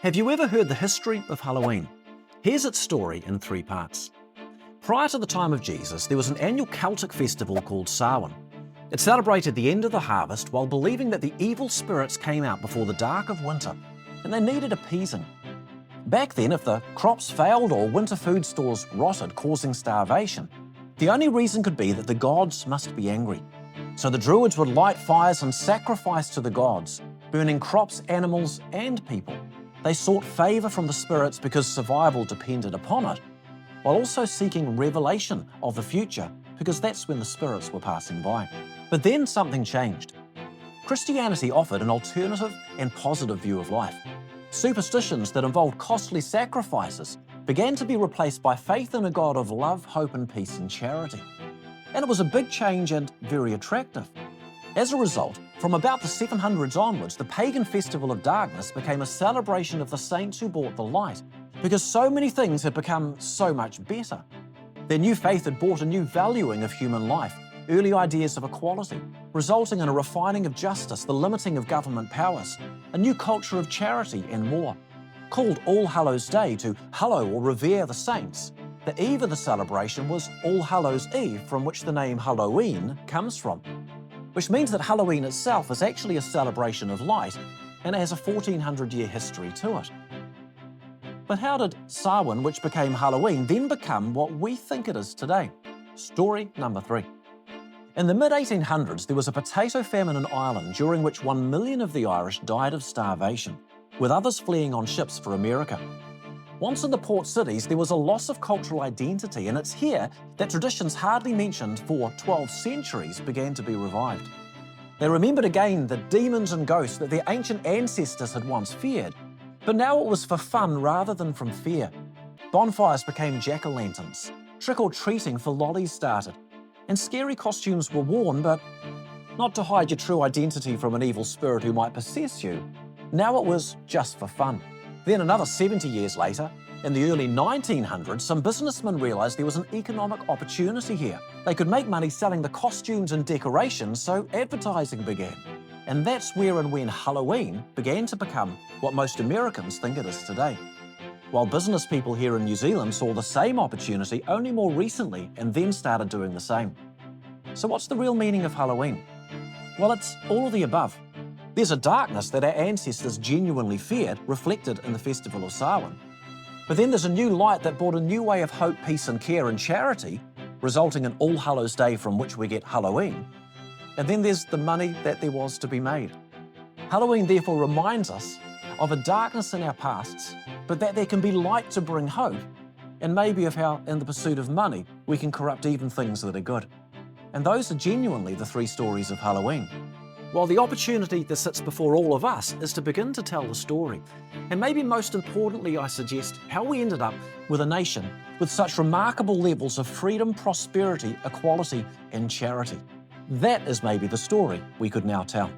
Have you ever heard the history of Halloween? Here's its story in 3 parts. Prior to the time of Jesus, there was an annual Celtic festival called Samhain. It celebrated the end of the harvest while believing that the evil spirits came out before the dark of winter, and they needed appeasing. Back then, if the crops failed or winter food stores rotted, causing starvation, the only reason could be that the gods must be angry. So the Druids would light fires and sacrifice to the gods, burning crops, animals, and people. They sought favour from the spirits because survival depended upon it, while also seeking revelation of the future because that's when the spirits were passing by. But then something changed. Christianity offered an alternative and positive view of life. Superstitions that involved costly sacrifices began to be replaced by faith in a God of love, hope and peace and charity. And it was a big change and very attractive. As a result, from about the 700s onwards, the pagan festival of darkness became a celebration of the saints who brought the light, because so many things had become so much better. Their new faith had brought a new valuing of human life, early ideas of equality, resulting in a refining of justice, the limiting of government powers, a new culture of charity and more. Called All Hallows Day to hallow or revere the saints, the eve of the celebration was All Hallows Eve, from which the name Halloween comes from, which means that Halloween itself is actually a celebration of light and has a 1400-year history to it. But how did Samhain, which became Halloween, then become what we think it is today? Story number 3. In the mid-1800s, there was a potato famine in Ireland during which 1 million of the Irish died of starvation, with others fleeing on ships for America. Once in the port cities, there was a loss of cultural identity, and it's here that traditions hardly mentioned for 12 centuries began to be revived. They remembered again the demons and ghosts that their ancient ancestors had once feared, but now it was for fun rather than from fear. Bonfires became jack-o'-lanterns, trick-or-treating for lollies started, and scary costumes were worn, but not to hide your true identity from an evil spirit who might possess you. Now it was just for fun. Then another 70 years later, in the early 1900s, some businessmen realised there was an economic opportunity here. They could make money selling the costumes and decorations, so advertising began. And that's where and when Halloween began to become what most Americans think it is today. While business people here in New Zealand saw the same opportunity only more recently and then started doing the same. So what's the real meaning of Halloween? Well, it's all of the above. There's a darkness that our ancestors genuinely feared, reflected in the festival of Samhain. But then there's a new light that brought a new way of hope, peace and care and charity, resulting in All Hallows Day, from which we get Halloween. And then there's the money that there was to be made. Halloween therefore reminds us of a darkness in our pasts, but that there can be light to bring hope, and maybe of how, in the pursuit of money, we can corrupt even things that are good. And those are genuinely the 3 stories of Halloween. While the opportunity that sits before all of us is to begin to tell the story. And maybe most importantly, I suggest how we ended up with a nation with such remarkable levels of freedom, prosperity, equality, and charity. That is maybe the story we could now tell.